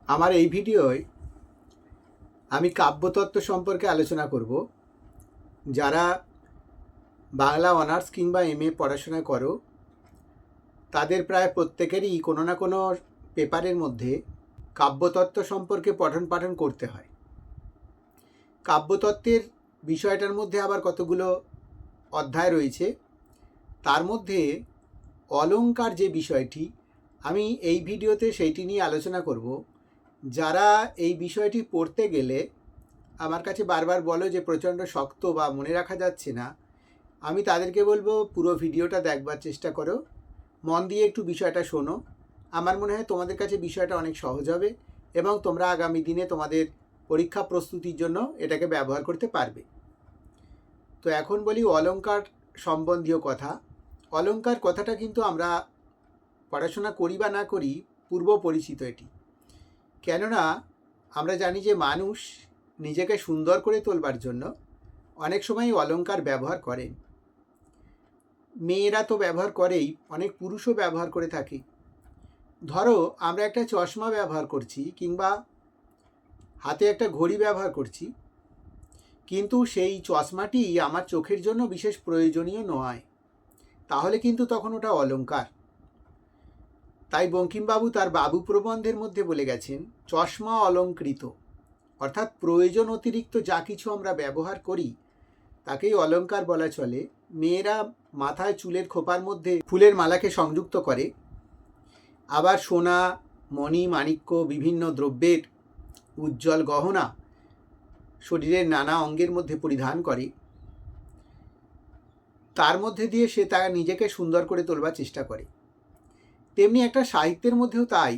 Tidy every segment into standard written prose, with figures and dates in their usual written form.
আমার এই ভিডিওয় আমি কাব্যতত্ত্ব সম্পর্কে আলোচনা করব। যারা বাংলা অনার্স কিংবা এমএ পড়াশোনা করো তাদের প্রায় প্রত্যেকেরই কোনো না কোনো পেপারের মধ্যে কাব্যতত্ত্ব সম্পর্কে পঠন পাঠন করতে হয়। কাব্যতত্ত্বের বিষয়টার মধ্যে আবার কতগুলো অধ্যায় রয়েছে। তার মধ্যে অলংকার যে বিষয়টি, আমি এই ভিডিওতে সেইটি নিয়ে আলোচনা করব। যারা এই বিষয়টি পড়তে গেলে আমার কাছে বারবার বলো যে প্রচণ্ড শক্ত বা মনে রাখা যাচ্ছে না, আমি তাদেরকে বলবো পুরো ভিডিওটা দেখবার চেষ্টা করো, মন দিয়ে একটু বিষয়টা শোনো। আমার মনে হয় তোমাদের কাছে বিষয়টা অনেক সহজ হবে এবং তোমরা আগামী দিনে তোমাদের পরীক্ষা প্রস্তুতির জন্য এটাকে ব্যবহার করতে পারবে। তো এখন বলি অলংকার সম্বন্ধীয় কথা। অলংকার কথাটা কিন্তু আমরা পড়াশোনা করি বা না করি পূর্ব পরিচিত এটি। কেননা আমরা জানি যে মানুষ নিজেকে সুন্দর করে তোলবার জন্য অনেক সময় অলংকার ব্যবহার করেন। মেয়েরা তো ব্যবহার করেই, অনেক পুরুষও ব্যবহার করে থাকে। ধরো আমরা একটা চশমা ব্যবহার করছি কিংবা হাতে একটা ঘড়ি ব্যবহার করছি, কিন্তু সেই চশমাটি আমার চোখের জন্য বিশেষ প্রয়োজনীয় নয়, তাহলে কিন্তু তখন ওটা অলংকার। তাই বঙ্কিমবাবু তার বাবু প্রবন্ধের মধ্যে বলে গেছেন, চশমা অলংকৃত। অর্থাৎ প্রয়োজন অতিরিক্ত যা কিছু আমরা ব্যবহার করি তাকেই অলংকার বলা চলে। মেয়েরা মাথায় চুলের খোপার মধ্যে ফুলের মালাকে সংযুক্ত করে, আবার সোনা, মণি, মাণিক্য, বিভিন্ন দ্রব্যের উজ্জ্বল গহনা শরীরের নানা অঙ্গের মধ্যে পরিধান করে। তার মধ্যে দিয়ে সে তার নিজেকে সুন্দর করে তোলবার চেষ্টা করে। তেমনি একটা সাহিত্যের মধ্যেও তাই।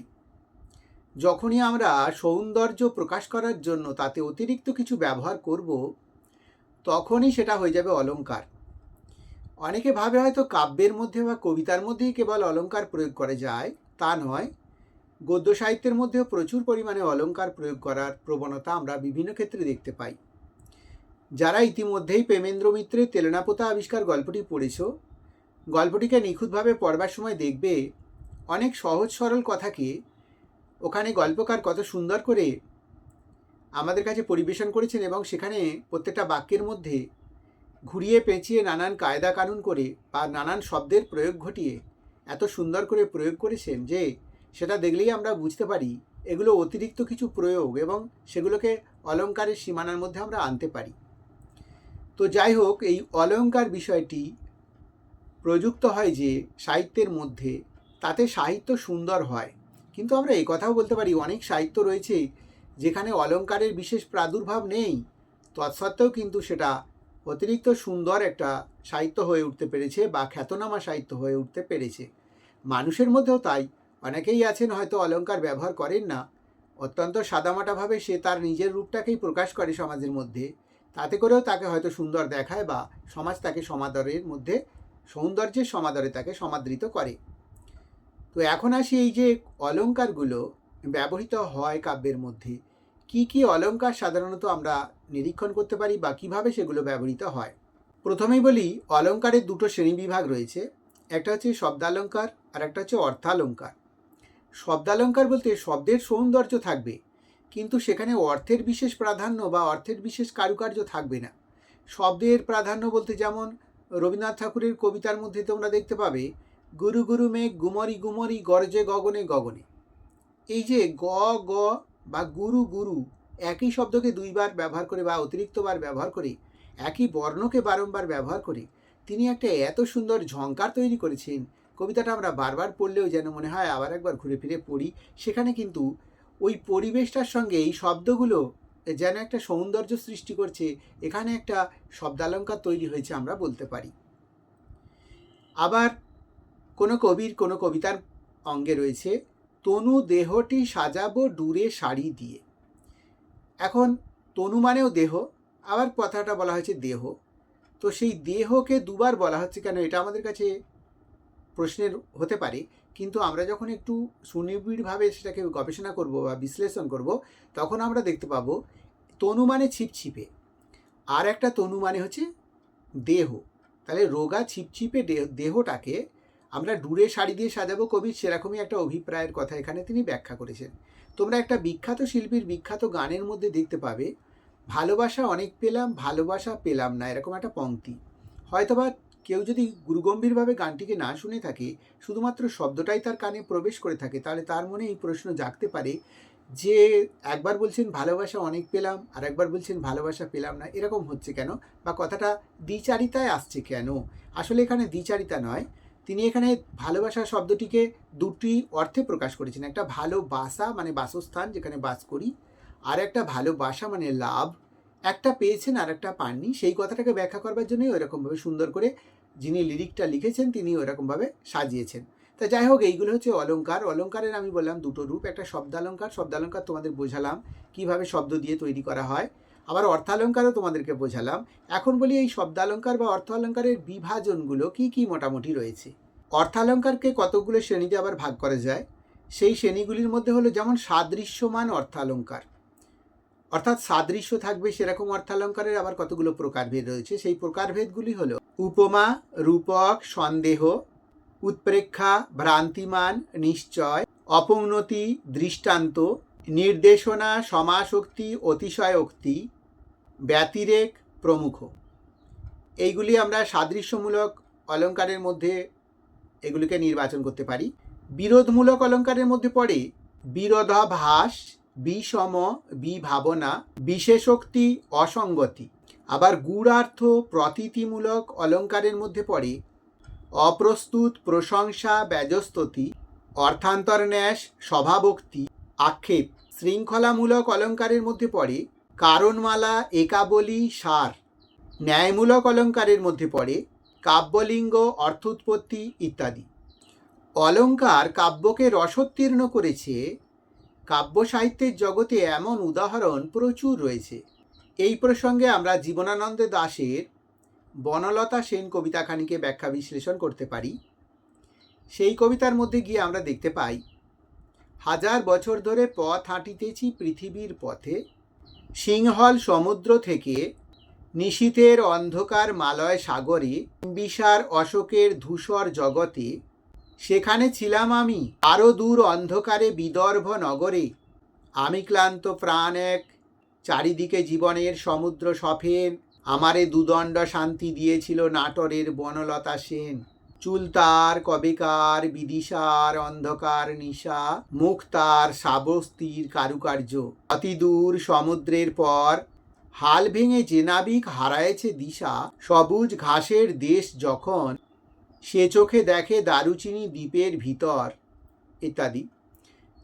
যখনই আমরা সৌন্দর্য প্রকাশ করার জন্য তাতে অতিরিক্ত কিছু ব্যবহার করব, তখনই সেটা হয়ে যাবে অলংকার। অনেকে ভাবে হয়তো কাব্যের মধ্যে বা কবিতার মধ্যেই কেবল অলংকার প্রয়োগ করা যায়, তা নয়। গদ্য সাহিত্যের মধ্যেও প্রচুর পরিমাণে অলংকার প্রয়োগ করার প্রবণতা আমরা বিভিন্ন ক্ষেত্রে দেখতে পাই। যারা ইতিমধ্যেই প্রেমেন্দ্র মিত্রের তেলেনাপোতা আবিষ্কার গল্পটি পড়েছ, গল্পটিকে নিখুঁতভাবে পড়বার সময় দেখবে অনেক সহজ সরল কথাকে ওখানে গল্পকার কত সুন্দর করে আমাদের কাছে পরিবেশন করেছেন এবং সেখানে প্রত্যেকটা বাক্যের মধ্যে ঘুরিয়ে পেঁচিয়ে নানান কায়দা কানুন করে বা নানান শব্দের প্রয়োগ ঘটিয়ে এত সুন্দর করে প্রয়োগ করেছেন যে সেটা দেখলেই আমরা বুঝতে পারি এগুলো অতিরিক্ত কিছু প্রয়োগ এবং সেগুলোকে অলংকারের সীমানার মধ্যে আমরা আনতে পারি। তো যাই হোক, এই অলংকার বিষয়টি প্রযুক্ত হয় যে সাহিত্যের মধ্যে, তাতে সাহিত্য সুন্দর হয়। কিন্তু আমরা এই কথাও বলতে পারি অনেক সাহিত্য রয়েছে যেখানে অলংকারের বিশেষ প্রাদুর্ভাব নেই, তৎসত্ত্বেও কিন্তু সেটা অতিরিক্ত সুন্দর একটা সাহিত্য হয়ে উঠতে পেরেছে বা খ্যাতনামা সাহিত্য হয়ে উঠতে পেরেছে। মানুষের মধ্যেও তাই। অনেকেই আছেন হয়তো অলংকার ব্যবহার করেন না, অত্যন্ত সাদামাটাভাবে সে তার নিজের রূপটাকেই প্রকাশ করে সমাজের মধ্যে, তাতে করেও তাকে হয়তো সুন্দর দেখায় বা সমাজ তাকে সমাদরের মধ্যে, সৌন্দর্যের সমাদরে তাকে সমাদৃত করে। তো এখন আসি এই যে অলংকারগুলো ব্যবহৃত হয় কাব্যের মধ্যে, কি কি অলংকার সাধারণত আমরা নিরীক্ষণ করতে পারি বা কিভাবে সেগুলো ব্যবহৃত হয়। প্রথমেই বলি, অলংকারের দুটো শ্রেণীবিভাগ রয়েছে। একটা হচ্ছে শব্দালংকার আর একটা হচ্ছে অর্থালংকার। শব্দালংকার বলতে শব্দের সৌন্দর্য থাকবে, কিন্তু সেখানে অর্থের বিশেষ প্রাধান্য বা অর্থের বিশেষ কারুকার্য থাকবে না। শব্দের প্রাধান্য বলতে যেমন রবীন্দ্রনাথ ঠাকুরের কবিতার মধ্যে তোমরা দেখতে পাবে, গুরু গুরু মেঘ গুমরি গুমরি গর্জে গগনে গগনে। এই যে গ গ বা গুরু গুরু একই শব্দকে দুইবার ব্যবহার করে বা অতিরিক্তবার ব্যবহার করে, একই বর্ণকে বারংবার ব্যবহার করে তিনি একটা এত সুন্দর ঝঙ্কার তৈরি করেছেন, কবিতাটা আমরা বারবার পড়লেও যেন মনে হয় আবার একবার ঘুরে ফিরে পড়ি। সেখানে কিন্তু ওই পরিবেশটার সঙ্গে এই শব্দগুলো যেন একটা সৌন্দর্য সৃষ্টি করছে, এখানে একটা শব্দালঙ্কার তৈরি হয়েছে আমরা বলতে পারি। আবার কোনো কবির কোনো কবিতার অঙ্গে রয়েছে, তনু দেহটি সাজাবো ডুরে শাড়ি দিয়ে। এখন তনু মানেও দেহ, আবার কথাটা বলা হয়েছে দেহ। তো সেই দেহকে দুবার বলা হচ্ছে কেন, এটা আমাদের কাছে প্রশ্নের হতে পারে। কিন্তু আমরা যখন একটু সুনিবিড়ভাবে সেটাকে গবেষণা করব বা বিশ্লেষণ করব, তখন আমরা দেখতে পাবো তনু মানে ছিপছিপে, আর একটা তনু মানে হচ্ছে দেহ। তাহলে রোগা ছিপছিপে দেহটাকে আমরা ডুরে শাড়ি দিয়ে সাজাবো কবির সেরকমই একটা অভিপ্রায়ের কথা এখানে তিনি ব্যাখ্যা করেছেন। তোমরা একটা বিখ্যাত শিল্পীর বিখ্যাত গানের মধ্যে দেখতে পাবে, ভালোবাসা অনেক পেলাম, ভালোবাসা পেলাম না, এরকম একটা পংক্তি। হয়তোবা কেউ যদি গুরুগম্ভীরভাবে গানটিকে না শুনে থাকে, শুধুমাত্র শব্দটাই তার কানে প্রবেশ করে থাকে, তাহলে তার মনে এই প্রশ্ন জাগতে পারে যে একবার বলছেন ভালোবাসা অনেক পেলাম আর একবার বলছেন ভালোবাসা পেলাম না, এরকম হচ্ছে কেন, বা কথাটা দ্বিচারিতায় আসছে কেন। আসলে এখানে দ্বিচারিতা নয়, তিনি এখানে ভালোবাসা শব্দটিকে দুটি অর্থে প্রকাশ করেছেন। একটা ভালোবাসা মানে বাসস্থান, যেখানে বাস করি, আর একটা ভালোবাসা মানে লাভ। একটা পেয়েছেন আর একটা পাননি, সেই কথাটাকে ব্যাখ্যা করবার জন্যই ওইরকমভাবে সুন্দর করে যিনি লিরিকটা লিখেছেন তিনি ওইরকমভাবে সাজিয়েছেন। তা যাই হোক, এইগুলো হচ্ছে অলঙ্কার। অলঙ্কারের আমি বললাম দুটো রূপ, একটা শব্দালঙ্কার। শব্দালঙ্কার তোমাদের বোঝালাম কিভাবে শব্দ দিয়ে তৈরি করা হয়, আবার অর্থালঙ্কারও তোমাদেরকে বোঝালাম। এখন বলি এই শব্দালঙ্কার বা অর্থালঙ্কারের বিভাজনগুলো কি কি মোটামুটি রয়েছে। অর্থালঙ্কারকে কতগুলো শ্রেণীতে আবার ভাগ করা যায়, সেই শ্রেণীগুলির মধ্যে হলো যেমন সাদৃশ্যমান অর্থালঙ্কার, অর্থাৎ সাদৃশ্য থাকবে সেরকম অর্থালঙ্কারের আবার কতগুলো প্রকারভেদ রয়েছে। সেই প্রকারভেদগুলি হলো উপমা, রূপক, সন্দেহ, উৎপ্রেক্ষা, ভ্রান্তিমান, নিশ্চয়, অপৌনতি, দৃষ্টান্ত, নির্দেশনা, সমাসোক্তি, অতিশয়োক্তি, ব্যতিরেক প্রমুখ। এইগুলি আমরা সাদৃশ্যমূলক অলঙ্কারের মধ্যে এগুলিকে নির্বাচন করতে পারি। বিরোধমূলক অলঙ্কারের মধ্যে পড়ে বিরোধাভাস, বিষম, বিভাবনা, বিশেষোক্তি, অসঙ্গতি। আবার গূঢ়ার্থ প্রতীতিমূলক অলঙ্কারের মধ্যে পড়ে অপ্রস্তুত, প্রশংসা, ব্যজস্তুতি, অর্থান্তরন্যাস, স্বভাবোক্তি, আক্ষেপ। শৃঙ্খলামূলক অলঙ্কারের মধ্যে পড়ে কারণমালা, একাবলি, সার। ন্যায়মূলক অলঙ্কারের মধ্যে পড়ে কাব্যলিঙ্গ, অর্থোৎপত্তি ইত্যাদি। অলঙ্কার কাব্যকে রসোত্তীর্ণ করেছে। কাব্য সাহিত্যের জগতে এমন উদাহরণ প্রচুর রয়েছে। এই প্রসঙ্গে আমরা জীবনানন্দ দাশের বনলতা সেন কবিতাখানিকে ব্যাখ্যা বিশ্লেষণ করতে পারি। সেই কবিতার মধ্যে গিয়ে আমরা দেখতে পাই, হাজার বছর ধরে পথ হাঁটিতেছি পৃথিবীর পথে, সিংহল সমুদ্র থেকে নিশীথের অন্ধকার মালয় সাগরে, বিশার অশোকের ধূসর জগতে, সেখানে ছিলাম আমি আরও দূর অন্ধকারে বিদর্ভ নগরে, আমি ক্লান্ত প্রাণ এক, চারিদিকে জীবনের সমুদ্র সফেন, আমারে দুদণ্ড শান্তি দিয়েছিল নাটোরের বনলতা সেন। চুল তার কবেকার, বিদিশার অন্ধকার নিশা, মুখ তার শ্রাবস্তির কারুকার্য, অতি দূর সমুদ্রের পর হাল ভেঙে যে নাবিক হারায়েছে দিশা, সবুজ ঘাসের দেশ যখন সে চোখে দেখে দারুচিনি দ্বীপের ভিতর ইত্যাদি।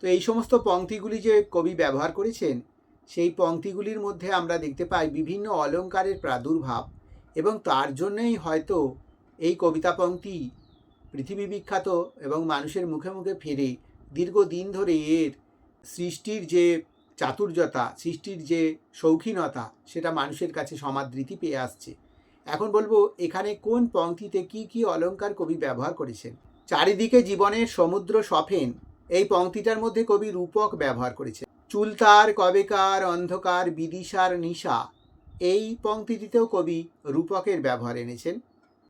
তো এই সমস্ত পংক্তিগুলি যে কবি ব্যবহার করেছেন, সেই পংক্তিগুলির মধ্যে আমরা দেখতে পাই বিভিন্ন অলঙ্কারের প্রাদুর্ভাব, এবং তার জন্যই হয়তো এই কবিতা পংক্তি পৃথিবী বিখ্যাত এবং মানুষের মুখে মুখে ফেরে দীর্ঘদিন ধরে এর সৃষ্টির যে চাতুর্যতা, সৃষ্টির যে শৌখিনতা, সেটা মানুষের কাছে সমাদৃতি পেয়ে আসছে। এখন বলবো এখানে কোন পংক্তিতে কি কি অলঙ্কার কবি ব্যবহার করেছেন। চারিদিকে জীবনের সমুদ্র সফেন, এই পংক্তিটার মধ্যে কবি রূপক ব্যবহার করেছেন। চুলতার কবেকার অন্ধকার বিদিশার নিশা, এই পংক্তিটিতেও কবি রূপকের ব্যবহার এনেছেন।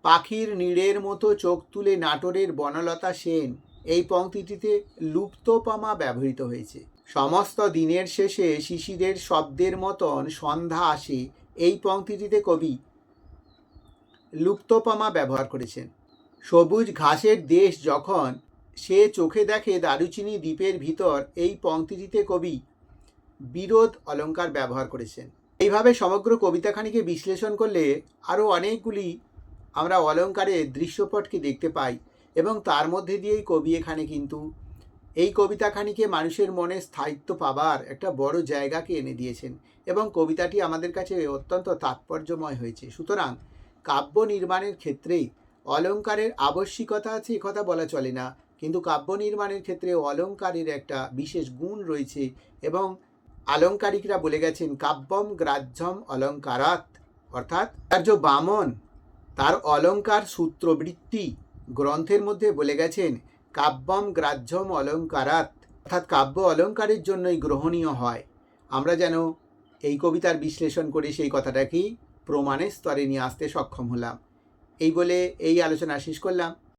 পাখির নীড়ের মতো চোখ তুলে নাটোরের বনলতা সেন, এই পংক্তিটিতে লুপ্তোপমা ব্যবহৃত হয়েছে। সমস্ত দিনের শেষে শিশিরের শব্দের মতন সন্ধ্যা আসে, এই পংক্তিটিতে কবি লুপ্তোপমা ব্যবহার করেছেন। সবুজ ঘাসের দেশ যখন সে চোখে দেখে দারুচিনি দ্বীপের ভিতর, এই পংক্তিটিতে কবি বিরোধ অলঙ্কার ব্যবহার করেছেন। এইভাবে সমগ্র কবিতাখানিকে বিশ্লেষণ করলে আরও অনেকগুলি আমরা অলঙ্কারের দৃশ্যপটকে দেখতে পাই, এবং তার মধ্যে দিয়েই কবি এখানে কিন্তু এই কবিতাখানিকে মানুষের মনে স্থায়িত্ব পাবার একটা বড় জায়গাকে এনে দিয়েছেন, এবং কবিতাটি আমাদের কাছে অত্যন্ত তাৎপর্যময় হয়েছে। সুতরাং কাব্য নির্মাণের ক্ষেত্রে অলঙ্কারের আবশ্যিকতা আছে একথা বলা চলে না, কিন্তু কাব্য নির্মাণের ক্ষেত্রে অলঙ্কারের একটা বিশেষ গুণ রয়েছে, এবং আলঙ্কারিকরা বলে গেছেন কাব্যম গ্রাহ্যম অলঙ্কারাৎ, অর্থাৎ আচার্য বামন তার অলঙ্কার সূত্রবৃত্তি গ্রন্থের মধ্যে বলে গেছেন কাব্যম গ্রাহ্যম অলঙ্কারাৎ, অর্থাৎ কাব্য অলঙ্কারের জন্যই গ্রহণীয় হয়। আমরা যেন এই কবিতার বিশ্লেষণ করে সেই কথাটাকেই প্রমাণের স্তরে নিয়ে আসতে সক্ষম হলাম। এই বলে এই আলোচনা শেষ করলাম।